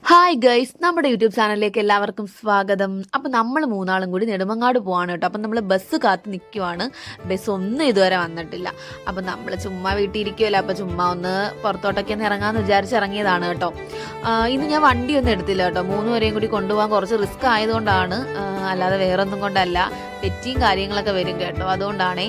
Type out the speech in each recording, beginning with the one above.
Hi guys, നമ്മുടെ YouTube ചാനലിലേക്ക് എല്ലാവർക്കും സ്വാഗതം. അപ്പം നമ്മൾ മൂന്നാളും കൂടി നെടുമങ്ങാട് പോവാണ് കേട്ടോ. അപ്പം നമ്മൾ ബസ് കാത്ത് നിൽക്കുവാണ്. ബസ് ഒന്നും ഇതുവരെ വന്നിട്ടില്ല. അപ്പം നമ്മൾ ചുമ്മാ വീട്ടിൽ ഇരിക്കുമല്ലോ, അപ്പം ചുമ്മാ ഒന്ന് പുറത്തോട്ടൊക്കെ ഒന്ന് ഇറങ്ങാമെന്ന് വിചാരിച്ച് ഇറങ്ങിയതാണ് കേട്ടോ. ഇന്ന് ഞാൻ വണ്ടിയൊന്നും എടുത്തില്ല കേട്ടോ. മൂന്നുപേരെയും കൂടി കൊണ്ടുപോകാൻ കുറച്ച് റിസ്ക് ആയതുകൊണ്ടാണ്, അല്ലാതെ വേറൊന്നും കൊണ്ടല്ല. പെറ്റിയും കാര്യങ്ങളൊക്കെ വരും കേട്ടോ, അതുകൊണ്ടാണേ.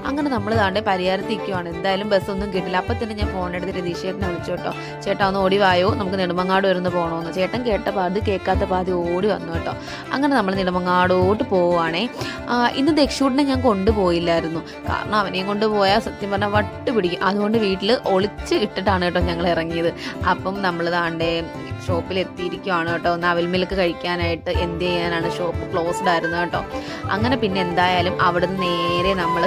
അങ്ങനെ നമ്മൾ താണ്ടെ പരിഹാരത്തിരിക്കുവാണ്. എന്തായാലും ബസ്സൊന്നും കിട്ടില്ല. അപ്പം തന്നെ ഞാൻ ഫോൺ എടുത്ത് രതീഷേട്ടനെ വിളിച്ചു കേട്ടോ. ചേട്ടാ ഒന്ന് ഓടി വായോ, നമുക്ക് നെടുമങ്ങാട് വരുന്ന പോകണമെന്ന്. ചേട്ടൻ കേട്ട പാതി കേൾക്കാത്ത പാതി ഓടി വന്നു കേട്ടോ. അങ്ങനെ നമ്മൾ നെടുമങ്ങാടോട്ട് പോവുകയാണേ. ഇന്ന് ദക്ഷൂട്ടിനെ ഞാൻ കൊണ്ടുപോയില്ലായിരുന്നു, കാരണം അവനെയും കൊണ്ടുപോയാൽ സത്യം പറഞ്ഞാൽ വട്ട് പിടിക്കും. അതുകൊണ്ട് വീട്ടിൽ ഒളിച്ച് ഇട്ടിട്ടാണ് കേട്ടോ ഞങ്ങൾ ഇറങ്ങിയത്. അപ്പം നമ്മൾ താണ്ടെ ഷോപ്പിൽ എത്തിയിരിക്കുവാണ് കേട്ടോ. ഒന്ന് അവിൽ മിൽക്ക് കഴിക്കാനായിട്ട്. എന്ത് ചെയ്യാനാണ്, ഷോപ്പ് ക്ലോസ്ഡ് ആയിരുന്നു കേട്ടോ. അങ്ങനെ പിന്നെ എന്തായാലും അവിടുന്ന് നേരെ നമ്മൾ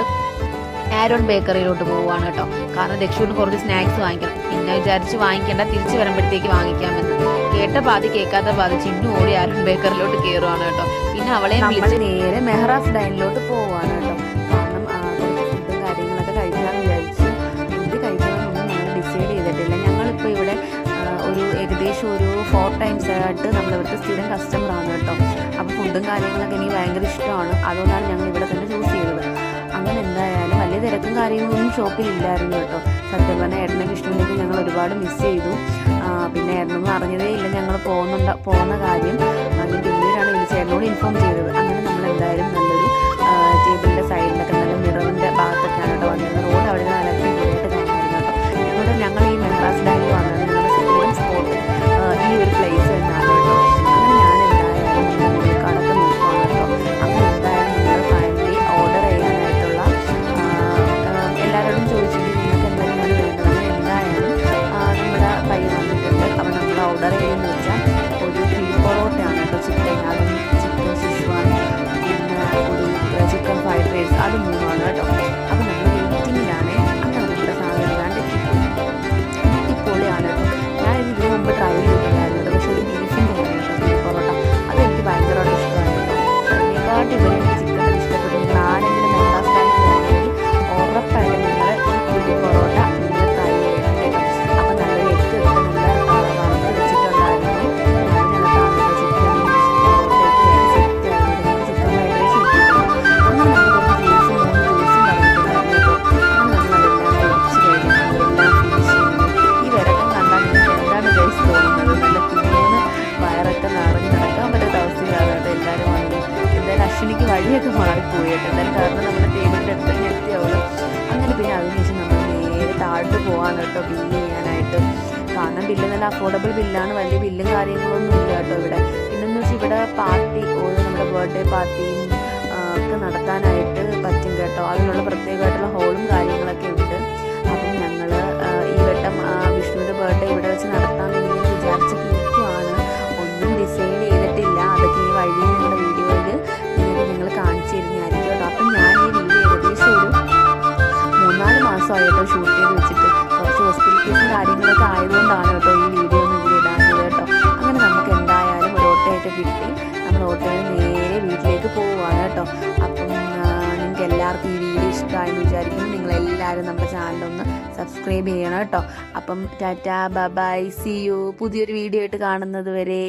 ആരോൺ ബേക്കറിയിലോട്ട് പോവുകയാണ് കേട്ടോ. കാരണം ദക്ഷൂട്ടിന് കുറച്ച് സ്നാക്സ് വാങ്ങിക്കണം. പിന്നെ വിചാരിച്ച് വാങ്ങിക്കേണ്ട, തിരിച്ച് വരുമ്പോഴത്തേക്ക് വാങ്ങിക്കാമെന്ന്. കേട്ട പാതി കേൾക്കാത്ത പാതി ചിന്നു ഓടി ആരോൺ ബേക്കറിലോട്ട് കയറുവാണ് കേട്ടോ. പിന്നെ അവളെ വിളിച്ച് നേരെ മെഹ്റാസ് ഡൈനിലോട്ട് പോവുകയാണ് കേട്ടോ. കാരണം കുറച്ച് ഫുഡും കാര്യങ്ങളൊക്കെ കഴിക്കാമെന്ന് വിചാരിച്ചു. എന്ത് കഴിക്കണമെന്നൊന്നും ഞങ്ങൾ ഡിസൈഡ് ചെയ്തിട്ടില്ല. ഞങ്ങളിപ്പോൾ ഇവിടെ ഏകദേശം ഒരു 4 times ആയിട്ട് നമ്മളിവിടുത്തെ സ്ഥിരം കസ്റ്റമറാണ് കേട്ടോ. അപ്പോൾ ഫുഡും കാര്യങ്ങളൊക്കെ എനിക്ക് ഭയങ്കര ഇഷ്ടമാണ്. അതുകൊണ്ടാണ് ഞങ്ങൾ ഇവിടെ തന്നെ ചൂസ് ചെയ്തത്. അങ്ങനെ എന്തായാലും വലിയ തിരക്കും കാര്യങ്ങളൊന്നും ഷോപ്പിൽ ഇല്ലായിരുന്നു കേട്ടോ. സത്യം പറഞ്ഞാൽ ഏട്ടനെ വിഷ്ണുവിലേക്ക് ഞങ്ങൾ ഒരുപാട് മിസ് ചെയ്തു. പിന്നെ ഏട്ടനൊന്നും അറിഞ്ഞതേ ഇല്ല ഞങ്ങൾ പോകുന്ന കാര്യം. അതിന് പിന്നീടാണ് ചേട്ടനോട് ഇൻഫോം ചെയ്തത്. അങ്ങനെ നമ്മൾ എന്തായാലും നല്ലൊരു ടേബിളിൻ്റെ സൈഡിലൊക്കെ നല്ല മിററിൻ്റെ ഭാഗത്തൊക്കെയാണ് കേട്ടോ വന്നിരുന്നത്. റോഡ് അവിടെ നല്ല ക്ലിയറായിട്ട് കാണുമായിരുന്നു കേട്ടോ. ഞങ്ങൾ ഈ മെഹ്റാസ് ഡാമിൽ വന്നത് ഞങ്ങളുടെ സ്ഥിരം സ്പോട്ട് ഈ ഒരു പ്ലേസ് തന്നെയാണ് കേട്ടോ. അങ്ങനെ ഞാൻ എന്തായാലും കണക്ക് നോക്കുവാണ് കേട്ടോ. അങ്ങനെ എന്തായാലും നിങ്ങൾ ഫൈനലി ഓർഡർ ചെയ്യാനായിട്ടുള്ള എല്ലാവരോടും ചോദിച്ചിട്ട് നിങ്ങൾക്ക് എന്തെങ്കിലും വേണ്ടത്. എന്തായാലും നമ്മുടെ പയ്യൻ വന്നിട്ടുണ്ട്. അപ്പോൾ നമ്മൾ ഓർഡർ ചെയ്യുന്നത് വെച്ചാൽ ഒരു ഗ്രിൽ പൊറോട്ടയാണ് കേട്ടോ. ചിക്കൻ ഷിഷ്വാൻ, പിന്നെ ഒരു ചിക്കൻ ഫ്രൈഡ് റൈസ്, അത് 3 കേട്ടോ. അപ്പോൾ നമ്മൾ വെയിറ്റിങ്ങിലാണ്. അങ്ങനെ നമ്മുടെ സാധനം വേണ്ട അടിപൊളിയാണ് കേട്ടോ. ഞാൻ ഇതിന് മുമ്പ് ട്രൈ ചെയ്തിട്ടുണ്ടായിരുന്നു, പക്ഷേ ഒരു ബീഫിൻ്റെ ആണ് കേട്ടോ ഗ്രിൽ പൊറോട്ട. അതെനിക്ക് ഭയങ്കരമായിട്ട് ഇഷ്ടമായിരുന്നു. അതിനെക്കാട്ടും ഇവരെ എനിക്ക് ചിക്കൻ ഇഷ്ടപ്പെട്ടു. നിങ്ങൾ ആരെങ്കിലും മെഹ്റാസ് ഡാമിൽ പോകുകയാണെങ്കിൽ ഉറപ്പായിട്ടും നിങ്ങൾ ഈ ഗ്രിൽ പൊറോട്ട നിങ്ങൾ ട്രൈ ചെയ്യണം കേട്ടോ. അപ്പം നല്ല എഗ്ഗ് നല്ല വറുത്ത് വെച്ചിട്ടുണ്ടായിരുന്നു. അതിനകത്താണ് ചിക്കൻ പൊറോട്ടയൊക്കെ സെറ്റ് ആയിരുന്നു. ചിക്കൻ ഫ്രൈഡ് റൈസ് കിട്ടിയിട്ടുണ്ട്. അങ്ങനെ നമ്മൾ കുറച്ച് ജ്യൂസും 3 ജ്യൂസും പറഞ്ഞിട്ടുണ്ടായിരുന്നു കേട്ടോ. അങ്ങനെ നമ്മളതെല്ലാം കഴിച്ച് കഴിഞ്ഞാൽ എല്ലാം ഫിനിഷ് ചെയ്യുന്നത്. ഈ വിരക്കം കണ്ടാൽ നിങ്ങൾക്ക് എന്താണ് ഗൈസ് തോന്നുന്നത്? നല്ല കുഞ്ഞിന്ന് വയറൊക്കെ നിറഞ്ഞ് നടക്കാൻ പറ്റാത്ത അവസ്ഥയിലാണ് കേട്ടോ എല്ലാവരും വന്നത്. എന്തായാലും അശ്വിനിക്ക് വഴിയൊക്കെ മാറിപ്പോയി കേട്ടോ. എന്തായാലും കാരണം നമ്മുടെ ടേബിളിൻ്റെ അടുത്ത് തന്നെ എത്തിയാവുള്ളൂ. അങ്ങനെ പിന്നെ അതിനുശേഷം നമ്മൾ നേരെ താഴോട്ട് പോകാൻ കേട്ടോ ബില്ല് ചെയ്യാനായിട്ട്. കാരണം ബില്ല് നല്ല അഫോർഡബിൾ ബില്ലാണ്, വലിയ ബില്ലും കാര്യങ്ങളൊന്നും ഇല്ല കേട്ടോ ഇവിടെ. പിന്നെന്ന് വെച്ചാൽ ഇവിടെ പാർട്ടി, നമ്മുടെ ബർത്ത്ഡേ പാർട്ടിയും ഒക്കെ നടത്താനായിട്ട് പറ്റും കേട്ടോ. അതിനുള്ള പ്രത്യേകമായിട്ടുള്ള ഹോളും കാര്യങ്ങളൊക്കെ ഉണ്ട്. അപ്പം ഞങ്ങൾ ഈ വട്ടം വിഷ്ണുവിൻ്റെ ബർത്ത്ഡേ ഇവിടെ വെച്ച് നടത്താമെന്ന് വിചാരിച്ചൊക്കെ ഇരിക്കുവാണ്. ഒന്നും ഡിസൈഡ് ചെയ്തിട്ടില്ല. അതൊക്കെ ഈ വഴി ഞങ്ങളുടെ വീഡിയോയിൽ ഞങ്ങൾ കാണിച്ചു തരുന്നതായിരിക്കും കേട്ടോ. അപ്പം ഞാൻ ഈ വീഡിയോ ഏകദേശം ഒരു 3-4 മാസമായിട്ടോ ഷൂട്ട് ചെയ്ത് വെച്ചിട്ട്. കുറച്ച് ഹോസ്പിറ്റൽ കാര്യങ്ങളൊക്കെ ആയതുകൊണ്ടാണ് കേട്ടോ ഈ വീഡിയോ ഒന്നും ഇതിൽ ഇടാഞ്ഞത് കേട്ടോ. അങ്ങനെ നമുക്ക് എന്തായാലും ഒരു ഓട്ടോയൊക്കെ കിട്ടി. നമ്മൾ ഓട്ടോയിൽ നേരെ വീട്ടിലേക്ക് പോവുകയാണ് കേട്ടോ. അപ്പം നിങ്ങൾക്ക് എല്ലാവർക്കും ഈ വീഡിയോ ഇഷ്ടമായെന്ന് വിചാരിക്കുന്നു. നിങ്ങളെല്ലാവരും നമ്മുടെ ചാനലൊന്ന് സബ്സ്ക്രൈബ് ചെയ്യണം കേട്ടോ. അപ്പം ടാറ്റാ, ബൈ, സീ യു. പുതിയൊരു വീഡിയോ ആയിട്ട് കാണുന്നത് വരെ.